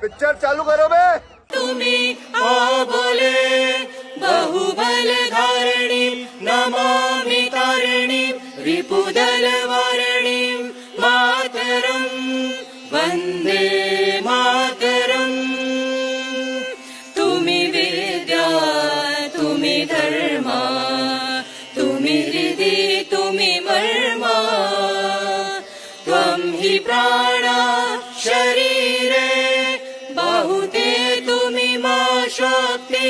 Picture चालू करो बे। तुम्ही बोले बहुबल धारिणी नमामि तारिणी रिपुदल वारिणी मातरम वंदे मातरम। तुम्ही विद्या तुम्ही धर्मा तुम्ही हृदि तुम्ही मर्मा त्वं हि प्राणा शरीरे बहुते तुम्ही मा शक्ति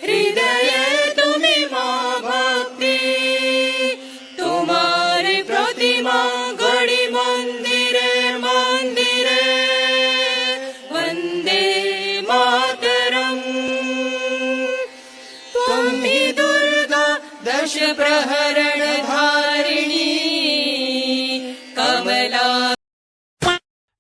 हृदय तुम्ही मा भक्ति। तुम्हारी प्रतिमा गढ़ी मंदिरे मंदिरे वंदे मातरम। त्वं हि दुर्गा दश प्रहरण धारिणी कमला।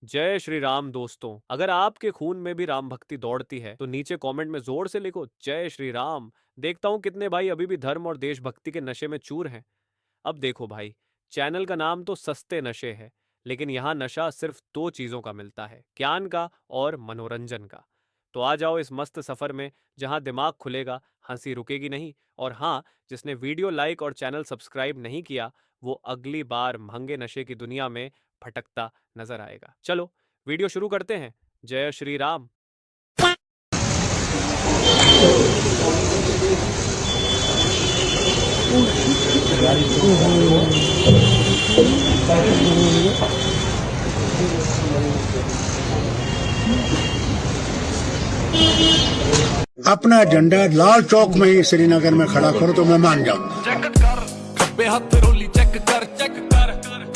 जय श्री राम। दोस्तों, अगर आपके खून में भी राम भक्ति दौड़ती है तो नीचे कमेंट में जोर से लिखो जय श्री राम। देखता हूं कितने भाई अभी भी धर्म और देशभक्ति के नशे में चूर हैं। अब देखो भाई, चैनल का नाम तो सस्ते नशे है, लेकिन यहाँ नशा सिर्फ 2 चीजों का मिलता है, ज्ञान का और मनोरंजन का। तो आ जाओ इस मस्त सफर में जहाँ दिमाग खुलेगा, हंसी रुकेगी नहीं। और हाँ, जिसने वीडियो लाइक और चैनल सब्सक्राइब नहीं किया वो अगली बार महंगे नशे की दुनिया में भटकता नजर आएगा। चलो वीडियो शुरू करते हैं। जय श्री राम। अपना झंडा लाल चौक में ही श्रीनगर में खड़ा करो तो मैं मान जाऊं। चेक कर खब्बे हथ रोली चेक कर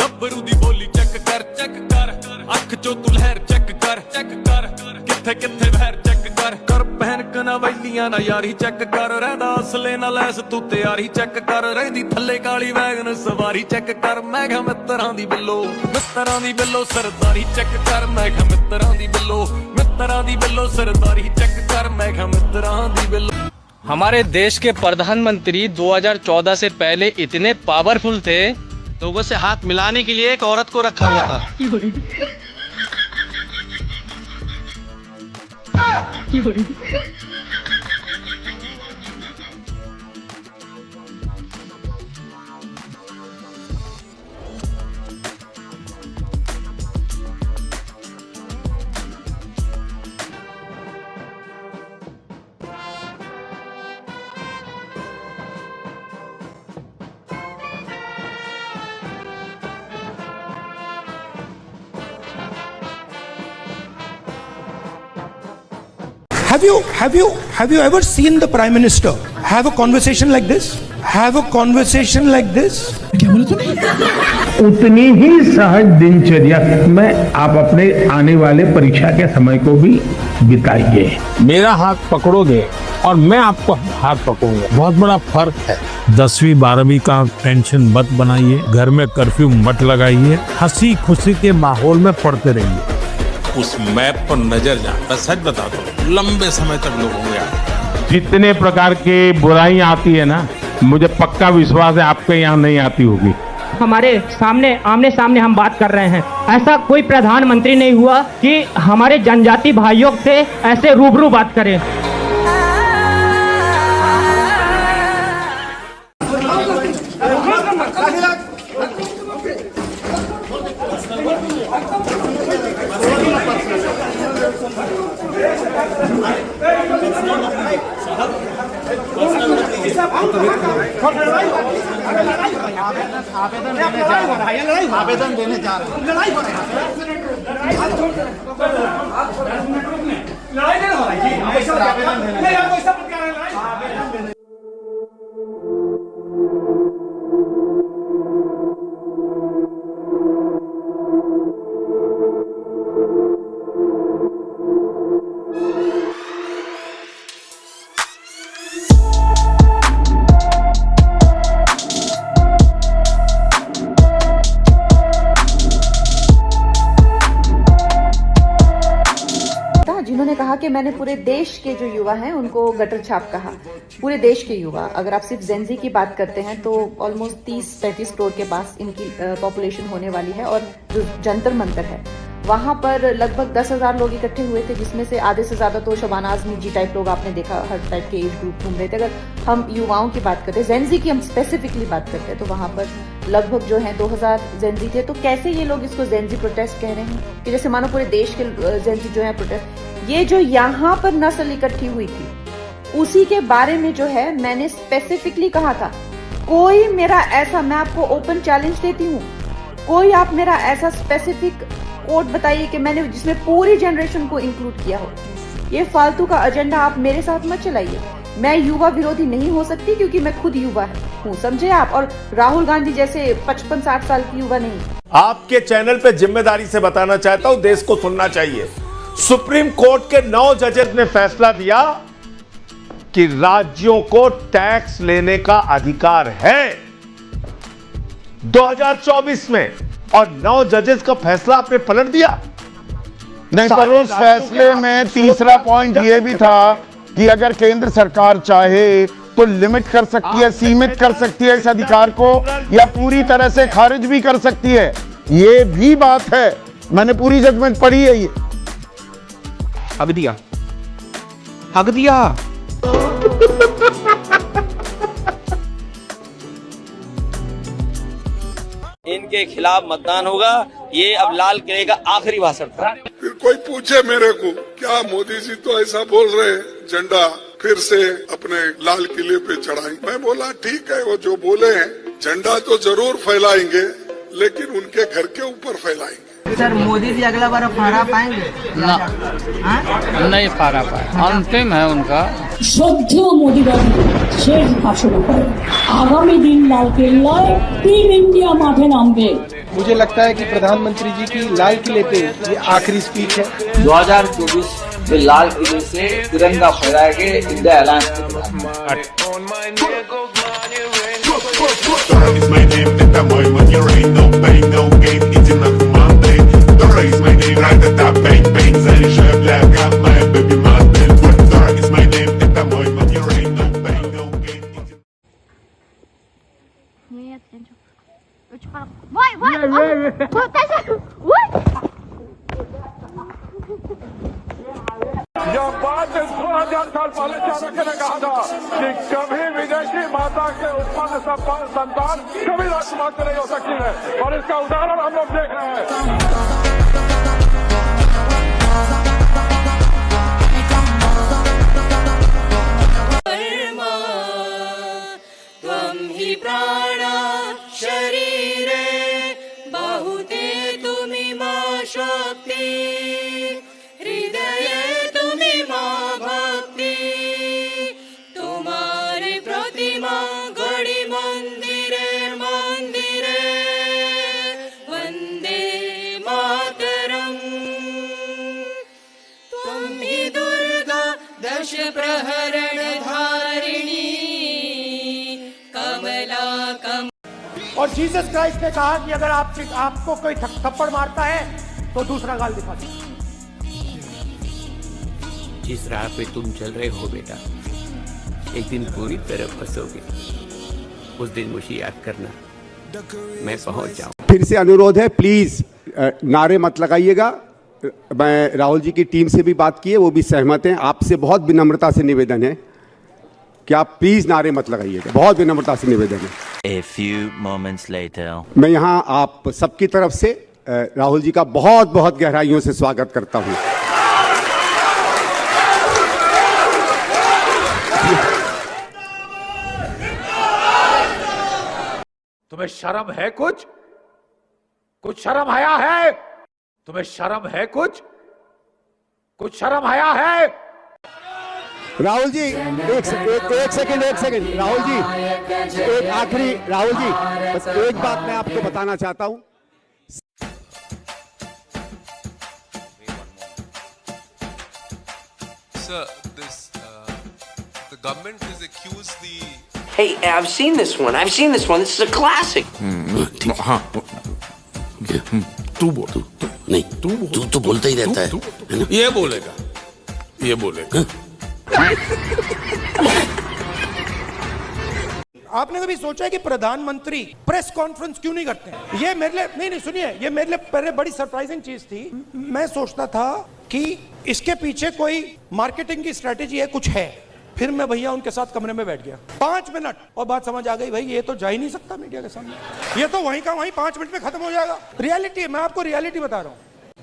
गब्बरू दी बोली चेक कर अख चो तू लहर चेक कर किथे किथे बहर चेक कर पहन कना वैलियां ना यारी चेक कर रहदा असले ना लैस तू तैयारी चेक कर रहिंदी थल्ले काली वैगन सवारी चेक कर। मैं कहा मित्तरां दी बिल्लो सरदारी चेक कर। मैं कहा मित्तरां दी बिल्लो सरदारी चेक कर। मैं कहा मित्तरां दी बिल्लो। हमारे देश के प्रधानमंत्री 2014 से पहले इतने पावरफुल थे, लोगों से हाथ मिलाने के लिए एक औरत को रखा हुआ था। Have you ever seen the Prime Minister have a conversation like this? क्या बोले तूने? उतनी ही सहज दिनचर्या में आप अपने आने वाले परीक्षा के समय को भी बिताइए। मेरा हाथ पकड़ोगे और मैं आपको हाथ पकड़ूंगा, बहुत बड़ा फर्क है। 10वीं 12वीं का टेंशन मत बनाइए, घर में कर्फ्यू मत लगाइए, हंसी खुशी के माहौल में पढ़ते रहिए। उस मैप पर नजर जाता, सच बता दो लंबे समय तक लोग होंगे। जितने प्रकार की बुराइयां आती है ना, मुझे पक्का विश्वास है आपके यहाँ नहीं आती होगी। हमारे सामने आमने सामने हम बात कर रहे हैं, ऐसा कोई प्रधानमंत्री नहीं हुआ कि हमारे जनजाति भाइयों से ऐसे रूबरू बात करे। आवेदन देने जा रहे हैं। लड़ाई जिन्होंने कहा कि मैंने पूरे देश के जो युवा हैं उनको गटर छाप कहा। पूरे देश के युवा, अगर आप सिर्फ जेनजी की बात करते हैं तो ऑलमोस्ट 30-35 करोड़ के पास इनकी पॉपुलेशन होने वाली है। और जो जंतर मंतर है वहां पर लगभग 10,000 लोग इकट्ठे हुए थे, जिसमें से आधे से ज्यादा तो शबाना आजमी जी टाइप लोग आपने देखा, हर टाइप के एज ग्रुप घूम रहे थे। अगर हम युवाओं की बात करते हैं, जेनजी की हम स्पेसिफिकली बात करते हैं, तो वहां पर लगभग जो है 2000 जेनजी थे। तो कैसे ये लोग इसको जेनजी प्रोटेस्ट कह रहे हैं कि जैसे मानो पूरे देश के जेनजी जो है प्रोटेस्ट। ये जो यहाँ पर नस्ल इकट्ठी हुई थी उसी के बारे में जो है मैंने स्पेसिफिकली कहा था, कोई मेरा ऐसा, मैं आपको ओपन चैलेंज देती हूँ, कोई आप मेरा ऐसा स्पेसिफिक कोड बताइए कि मैंने जिसमें पूरी जनरेशन को इंक्लूड किया हो। ये फालतू का एजेंडा आप मेरे साथ मत चलाइए। मैं युवा विरोधी नहीं हो सकती क्योंकि मैं खुद युवा हूँ, समझे आप। और राहुल गांधी जैसे 55-60 साल की युवा नहीं। आपके चैनल पे जिम्मेदारी से बताना चाहता हूं, देश को सुनना चाहिए। सुप्रीम कोर्ट के 9 जजेस ने फैसला दिया कि राज्यों को टैक्स लेने का अधिकार है 2024 में, और 9 जजेस का फैसला आपने पलट दिया। नहीं, पर उस फैसले में तीसरा पॉइंट यह भी था कि अगर केंद्र सरकार चाहे तो लिमिट कर सकती है, सीमित कर सकती है इस अधिकार को, या पूरी तरह से खारिज भी कर सकती है। ये भी बात है, मैंने पूरी जजमेंट पढ़ी है। ये हक दिया, हक दिया। इनके खिलाफ मतदान होगा। ये अब लाल किले का आखिरी भाषण था। फिर कोई पूछे मेरे को, क्या मोदी जी तो ऐसा बोल रहे हैं झंडा फिर से अपने लाल किले पे चढ़ाएंगे? मैं बोला ठीक है, वो जो बोले हैं झंडा तो जरूर फैलाएंगे, लेकिन उनके घर के ऊपर फैलाएंगे। सर, मोदी जी अगला बार फहरा पाएंगे? ना, नहीं फहरा पाए, अंतिम है उनका। শ্রদ্ধেয় মোদীবাবু শেষ ভাষণ করে आगामी दिन लाल किले टीम इंडिया माठे नामबे। मुझे लगता है कि प्रधानमंत्री जी की लाल किले पे ये आखिरी स्पीच है। 2024 में लाल किले से तिरंगा फहराएंगे इंडिया अलायंस के यह बात 2000 साल पहले चाणक्य ने कहा था कि कभी विदेशी माता के उत्पन्न संतान कभी राजकुमार नहीं हो सकती है, और इसका उदाहरण हम लोग देख रहे हैं। त्वं हि प्राणा शरीरे बहुते तुमिमा शक्ति हृदये तुमिमा भक्ति तुम्हारे प्रतिमा गढ़ी मंदिरे मंदिरे वंदे मातरम। त्वं हि दुर्गा दश प्रहरण धारिणी कमला कम। और जीसस क्राइस्ट ने कहा कि अगर आपको कोई थप्पड़ मारता है तो दूसरा गाल दिखा दो। जिस राह पे तुम चल रहे हो बेटा, एक दिन पूरी तरह फंसोगे। उस दिन मुझे याद करना, मैं पहुंच जाऊं। फिर से अनुरोध है, प्लीज नारे मत लगाइएगा। मैं राहुल जी की टीम से भी बात की है, वो भी सहमत हैं। आपसे बहुत विनम्रता से निवेदन है कि आप प्लीज नारे मत लगाइएगा, बहुत विनम्रता से निवेदन है। A few moments later. मैं यहाँ आप सबकी तरफ से राहुल जी का बहुत बहुत गहराइयों से स्वागत करता हूँ। तुम्हें शर्म है कुछ? कुछ शर्म हया है? तुम्हें शर्म है कुछ? कुछ शर्म हया है? राहुल जी एक सेकंड राहुल जी, एक आखिरी, राहुल जी बस एक बात मैं आपको बताना चाहता हूं। Sir, the government has accused the. Hey, I've seen this one. This is a classic. हाँ, तू बोल। नहीं, तू तो बोलता ही रहता है ना? ये बोलेगा। आपने कभी सोचा है कि प्रधानमंत्री प्रेस कॉन्फ्रेंस क्यों नहीं करते हैं? ये मेरे लिए नहीं सुनिए, ये मेरे लिए पहले बड़ी सरप्राइजिंग चीज थी। मैं सोचता था कि इसके पीछे कोई मार्केटिंग की स्ट्रेटेजी है, कुछ है। फिर मैं भैया उनके साथ कमरे में बैठ गया 5 मिनट और बात समझ आ गई, भाई ये तो जा ही नहीं सकता मीडिया के सामने, ये तो वहीं का वहीं 5 मिनट में खत्म हो जाएगा। रियलिटी, मैं आपको रियलिटी बता रहा हूं।